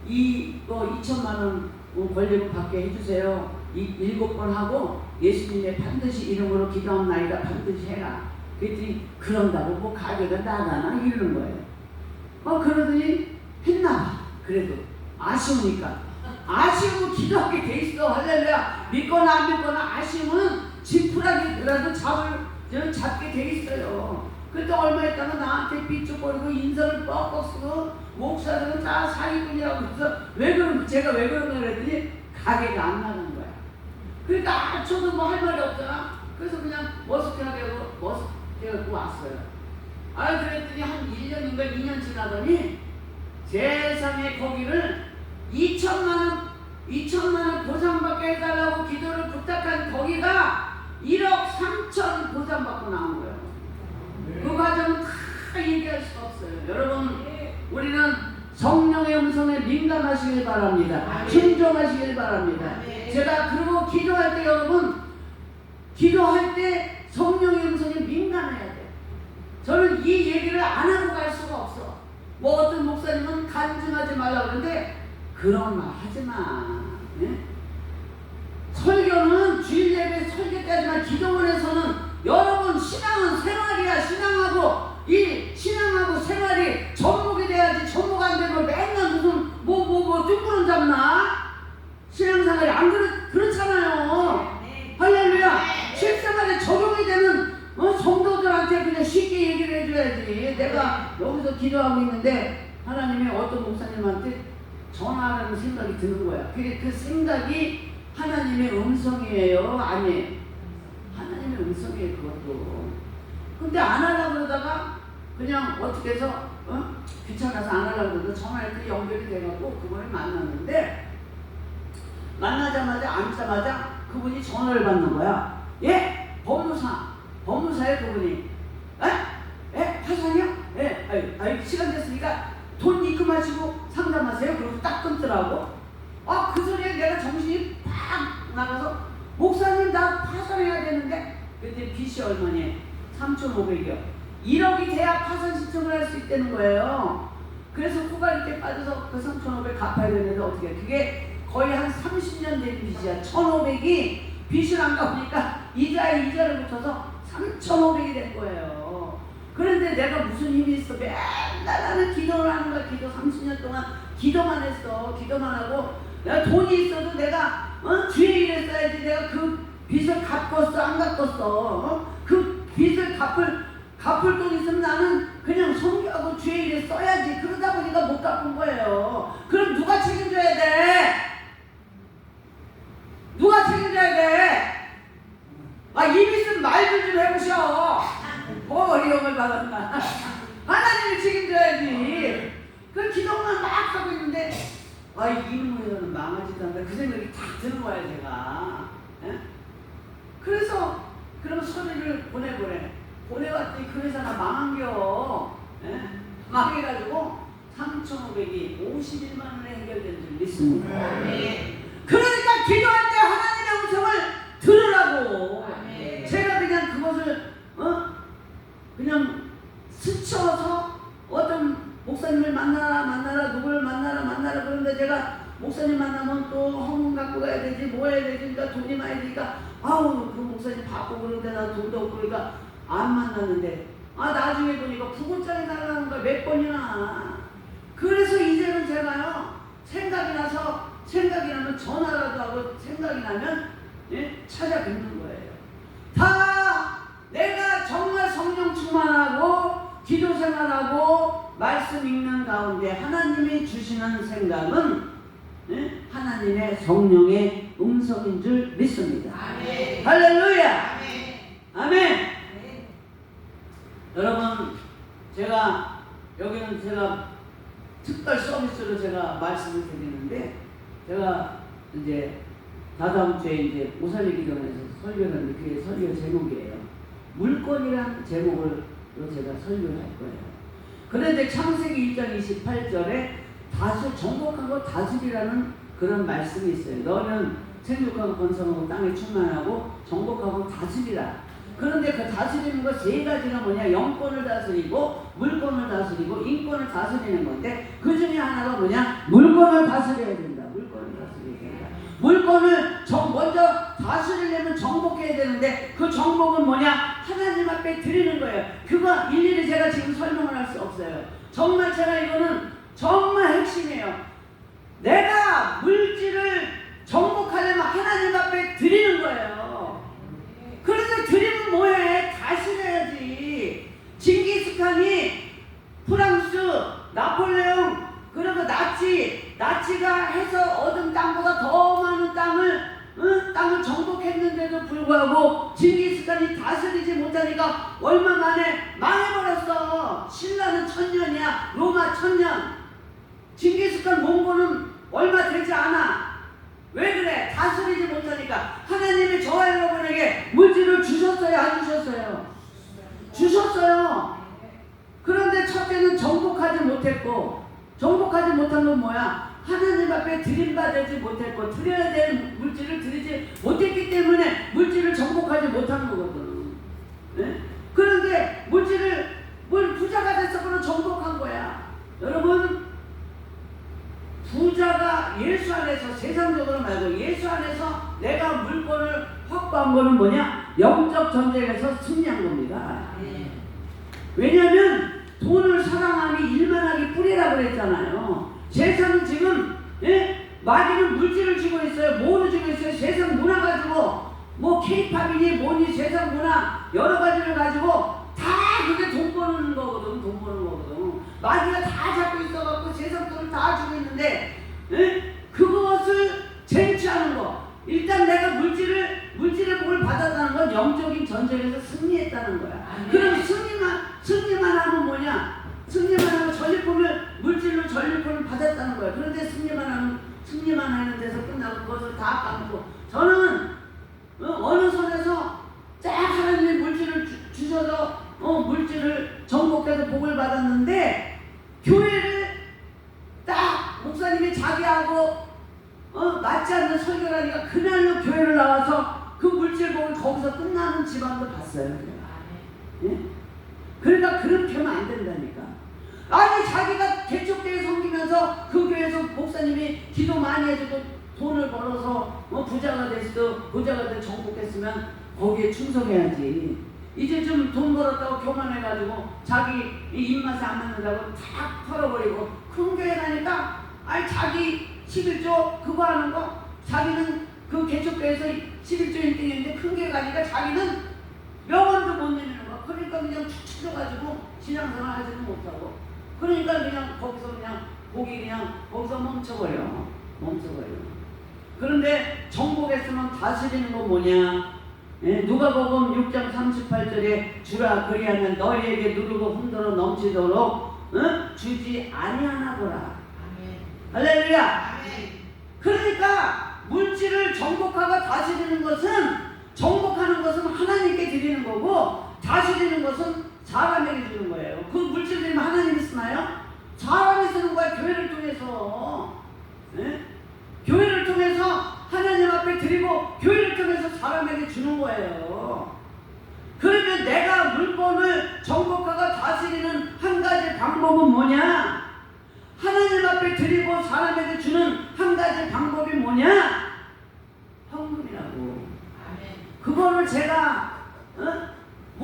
이거 2천만 원 권리금 받게 해주세요. 7번 하고 예수님의 반드시 이름으로 기도하나이다. 반드시 해라. 그랬더니 그런다고 뭐 가게가 나가나 이러는 거예요. 그러더니 했나봐. 그래도 아쉬우니까. 아쉬우면 기도하게 돼 있어. 할렐루야. 믿거나 안 믿거나 아쉬우면 지푸라기라도 잡게 돼 있어요. 그때 얼마 있다가 나한테 삐죽거리고 인성을 뻑뻑 쓰고 목사들은 다 사기꾼이라고 해서 제가 왜 그런가 그랬더니 가게가 안 나가는 거야. 그러니까 저도 뭐 할 말이 없잖아. 그래서 그냥 머쓱하게 하고 왔어요. 그랬더니 한 1년인가 2년 지나더니 세상에 거기를 2천만 원 보상받게 해달라고 기도를 부탁한 거기가 1억 3천 보상받고 나온 거예요. 그 과정은 다 얘기할 수가 없어요. 여러분, 우리는 성령의 음성에 민감하시길 바랍니다. 순종하시길 바랍니다. 제가 그리고 기도할 때 여러분, 기도할 때 성령의 음성에 민감해야 돼요. 저는 이 얘기를 안 하고 갈 수가 없어. 뭐 어떤 목사님은 간증하지 말라고 그러는데 그런 말 하지 마. 네? 설교는 주일 예배 설교 때지만 기도원에서는 여러분 신앙은 생활이야. 신앙하고 생활이 접목이 돼야지. 접목 안 되면 맨날 무슨 뜬구름 잡나? 신앙생활이 안 그렇잖아요. 할렐루야. 실생활에 적용이 되는 성도들한테 그냥 쉽게 얘기를 해줘야지. 내가 여기서 기도하고 있는데 하나님이 어떤 목사님한테 전화하라는 생각이 드는 거야. 그 생각이 하나님의 음성이에요? 아니에요? 하나님의 음성이에요, 그것도. 근데 안 하려고 그러다가 그냥 어떻게 해서 귀찮아서 안 하려고 그러다 전화했더니 연결이 돼갖고 그분을 만났는데, 만나자마자 앉자마자 그분이 전화를 받는 거야. 예? 법무사에 그분이. 파산이요? 예. 시간 됐으니까 돈 입금하시고 상담하세요. 그러고 딱 끊더라고. 그 소리에 내가 정신이 팍 나가서 목사님 나 파산해야 되는데, 그때 빚이 얼마니? 3,500이요. 1억이 돼야 파산 신청을 할 수 있다는 거예요. 그래서 후가 이렇게 빠져서 그 3,500 갚아야 되는데 어떻게 해? 그게 거의 한 30년 된 빚이야. 1,500이 빚을 안 갚으니까 이자에 이자를 붙여서 3,500이 된 거예요. 그런데 내가 무슨 힘이 있어? 맨날 나는 기도를 하는 거야. 기도 30년 동안 기도만 했어. 기도만 하고 내가 돈이 있어도 내가 주의 일에 써야지. 내가 그 빚을 갚았어 안 갚았어? 그 빚을 갚을 돈 있으면 나는 그냥 성교하고 주의 일에 써야지. 그러다 보니까 못 갚은 거예요. 그럼 누가 책임져야 돼? 누가 책임져야 돼? 입 있으면 말도 좀 해보셔. 어려움을 받았나? 하나님이 책임져야지. 그 기도만 막 하고 있는데 이놈에서는 망하지도 않는다. 그 생각이 딱 드는 거야 제가. 에? 그래서 그럼 서류를 보내왔더니 그 회사가 망한겨. 망해가지고 3,500이 51만 원에 해결된 줄 믿습니다. 그러니까 기도할 때 하나님의 음성을 들으라고. 제가 그냥 그것을 그냥 스쳐서 어떤 목사님을 만나라 누구를 만나라 그런데 제가 목사님 만나면 또 헌금 갖고 가야 되지 뭐 해야 되지. 그러니까 돈이 많이 드니까 그 목사님 바쁘고 그런데 나 돈도 없고 그러니까 안 만났는데 나중에 보니까 9분짜리 날라가는 거 몇 번이나. 그래서 이제는 제가요, 생각이 나면 전화라도 하고 생각이 나면 찾아뵙는 거예요. 다 내가 정말 성령 충만하고 기도 생활하고 말씀 읽는 가운데 하나님이 주시는 생각은 하나님의 성령의 음성인 줄 믿습니다. 아멘. 할렐루야. 아멘. 아멘. 여러분, 여기는 제가 특별 서비스로 제가 말씀을 드리는데, 제가 이제 다다음 주에 이제 오살리 기도원에서 설교를 하는데 그게 설교 제목이에요. 물건이란 제목으로 제가 설교를 할 거예요. 그런데 창세기 1장 28절에 정복하고 다스리라는 그런 말씀이 있어요. 너는 생육하고 번성하고 땅에 충만하고 정복하고 다스리라. 그런데 그 다스리는 거 세 가지가 뭐냐? 영권을 다스리고 물건을 다스리고 인권을 다스리는 건데, 그 중에 하나가 뭐냐? 물건을 다스려야 된다. 물건을 다스려야 된다. 물건을 먼저 다스리려면 정복해야 되는데, 그 정복은 뭐냐? 하나님 앞에 드리는 거예요. 그거 일일이 제가 지금 설명을 할 수 없어요. 정말 제가 이거는 정말 핵심이에요. 내가 물질을 정복하려면 하나님 앞에 드리는 거예요. 그런데 드리면 뭐해? 다스려야지. 징기스칸이 프랑스, 나폴레옹, 그리고 나치가 해서 얻은 땅보다 더 많은 땅을 정복했는데도 불구하고 징기스칸이 다스리지 못하니까 얼마 만에 망해버렸어. 신라는 1000년이야. 로마 1000년. 징기스칸 몽고는 얼마 되지 않아. 왜 그래? 다스리지 못하니까. 하나님이 저와 여러분에게 물질을 주셨어요? 안 주셨어요? 주셨어요. 그런데 첫째는 정복하지 못했고, 정복하지 못한 건 뭐야? 하나님 앞에 드림받지 못했고, 드려야 될 물질을 드리지 못했기 때문에 물질을 정복하지 못한 거거든. 네? 그런데 부자가 됐어. 그럼 정복한 거야. 여러분, 부자가 예수 안에서, 세상적으로 말고 예수 안에서 내가 물건을 확보한 거는 뭐냐? 영적 전쟁에서 승리한 겁니다. 왜냐하면 돈을 사랑하니 일만 하기 뿌리라고 그랬잖아요. 세상은 지금 마귀는 물질을 주고 있어요. 뭐를 주고 있어요? 세상 문화 가지고, 뭐 케이팝이니 뭐니 세상 문화 여러 가지를 가지고 다 그게 돈 버는 거거든. 돈 버는 거거든. 마귀가 다 잡고 있어갖고 세상 돈을 다 주고 있는데, 그것을 쟁취하는 거. 일단 내가 물질의 복을 받았다는 건 영적인 전쟁에서 승리했다는 거야. 그럼 승리만 하면 뭐냐? 승리만 하면 전리품을, 물질로 전리품을 받았다는 거야. 그런데 승리만 하는 데서 끝나고 그것을 다 까먹고, 저는 어느 선에서 쫙 하나님이 물질을 주셔서 물질을 정복해서 복을 받았는데, 교회를 딱 목사님이 자기하고 맞지 않는 설교를 하니까 그날로 교회를 나와서 그 물질 복을 거기서 끝나는 집안도 봤어요. 예? 그러니까 그렇게 하면 안 된다니까. 아니, 자기가 개척교회 섬기면서 그 교회에서 목사님이 기도 많이 해주고 돈을 벌어서 부자가 돼서 정복했으면 거기에 충성해야지. 이제 좀 돈 벌었다고 교만해가지고 자기 입맛에 안 맞는다고 다 털어버리고 큰 교회 가니까, 아니 자기 11조 그거 하는 거, 자기는 그 개척교회에서 11조 1등했는데 큰 교회 가니까 자기는 명언도 못 내미는 거야. 그러니까 그냥 축 처져가지고 신앙생활 하지도 못하고, 그러니까 그냥 거기서 거기서 멈춰버려. 그런데 정복했으면 다스리는 건 뭐냐? 누가복음 6장 38절에 주라 그리하면 너희에게 누르고 흔들어 넘치도록 주지 아니하나 보라. 할렐루야. 그러니까 물질을 정복하고 다스리는 것은, 정복하는 것은 하나님께 드리는 거고, 다스리는 것은 사람에게 주는 거예요. 그 물질 드리면 하나님이 쓰나요? 사람이 쓰는 거야. 교회를 통해서. 교회를 통해서 하나님 앞에 드리고, 교회를 통해서 사람에게 주는 거예요. 그러면 내가 물건을 정복하고 다스리는 한 가지 방법은 뭐냐? 하나님 앞에 드리고 사람에게 주는 한 가지 방법이 뭐냐? 헌금이라고. 그거를 제가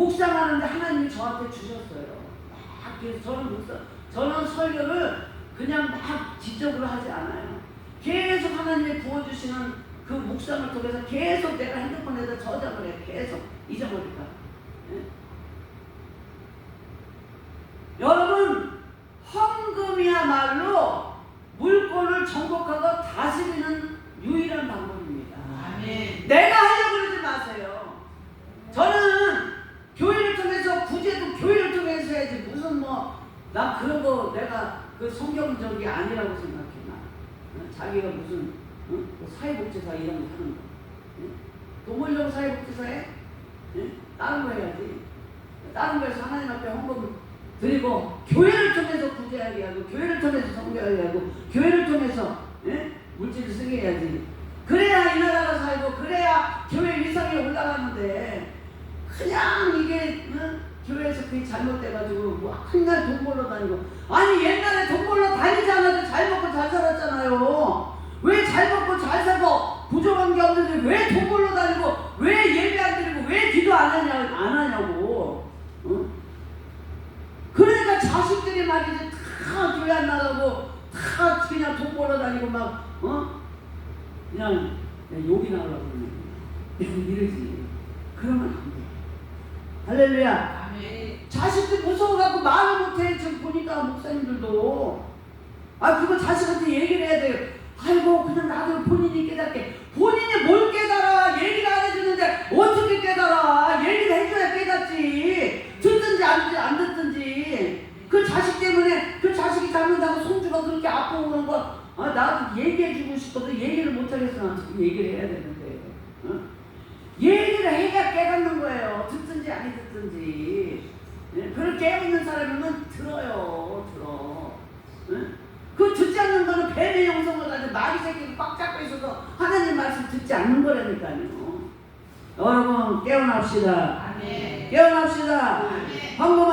묵상하는데 하나님이 저한테 주셨어요. 그래서 저는 설교를 그냥 막 지적으로 하지 않아요. 계속 하나님이 부어주시는 그 묵상을 통해서 계속 내가 핸드폰에다 저장을 해. 계속 잊어버릴까. 네? 여러분, 헌금이야말로 물건을 정복하고 다스리는 유일한 방법입니다. 아멘. 내가 하려고 그러지 마세요. 저는 교회를 통해서 구제도 교회를 통해서 해야지 무슨 나 그런 거 내가 그 성경적이 아니라고 생각해. 나 자기가 무슨 사회복지사 이런 거 하는 거. 돈 벌려고 사회복지사 해? 다른 거 해야지. 다른 거에서 하나님 앞에 헌금 드리고 교회를 통해서 구제하게 하고 교회를 통해서 성교하게 하고 교회를 통해서 물질을 쓰게 해야지. 그래야 이 나라가 살고 그래야 교회 위상이 올라가는데 그냥 이게 교회에서 그게 잘못돼가지고 맨날 돈 벌러 다니고. 아니 옛날에 돈 벌러 다니지 않아도 잘 먹고 잘 살았잖아요. 왜 잘 먹고 잘 살고 부족한 게 없는데 왜 돈 벌러 다니고 왜 예배 안 드리고 왜 기도 안 하냐고. 그러니까 자식들이 말이지 다 교회 안 나가고 다 그냥 돈 벌러 다니고 막 그냥 욕이 나오려고 그러네. 이러지. 그러면 안 돼. 할렐루야. 아멘. 자식들 무서워갖고 말을 못해. 지금 보니까 목사님들도 그거 자식한테 얘기를 해야 돼요. 아이고 그냥 나도 본인이 깨닫게. 본인이 뭘 깨달아. 얘기를 안 해주는데 어떻게 깨달아. 얘기를 해줘야 깨닫지. 듣든지 안 듣든지. 그 자식 때문에 그 자식이 닮는다고 손주가 그렇게 아프고 그런 거 나도 얘기해주고 싶어도 얘기를 못하겠어. 나한테 얘기를 해야 되는데. 얘기를 해야 깨닫는 거예요. 듣든지 아니 듣든지. 그걸 깨어있는 사람이면 들어요. 그 듣지 않는 거는 뱀의 영성을 가지고 마귀 새끼가 꽉 잡고 있어서 하나님 말씀 듣지 않는 거라니까요. 여러분 깨어납시다. 아멘. 깨어납시다. 아멘. 황금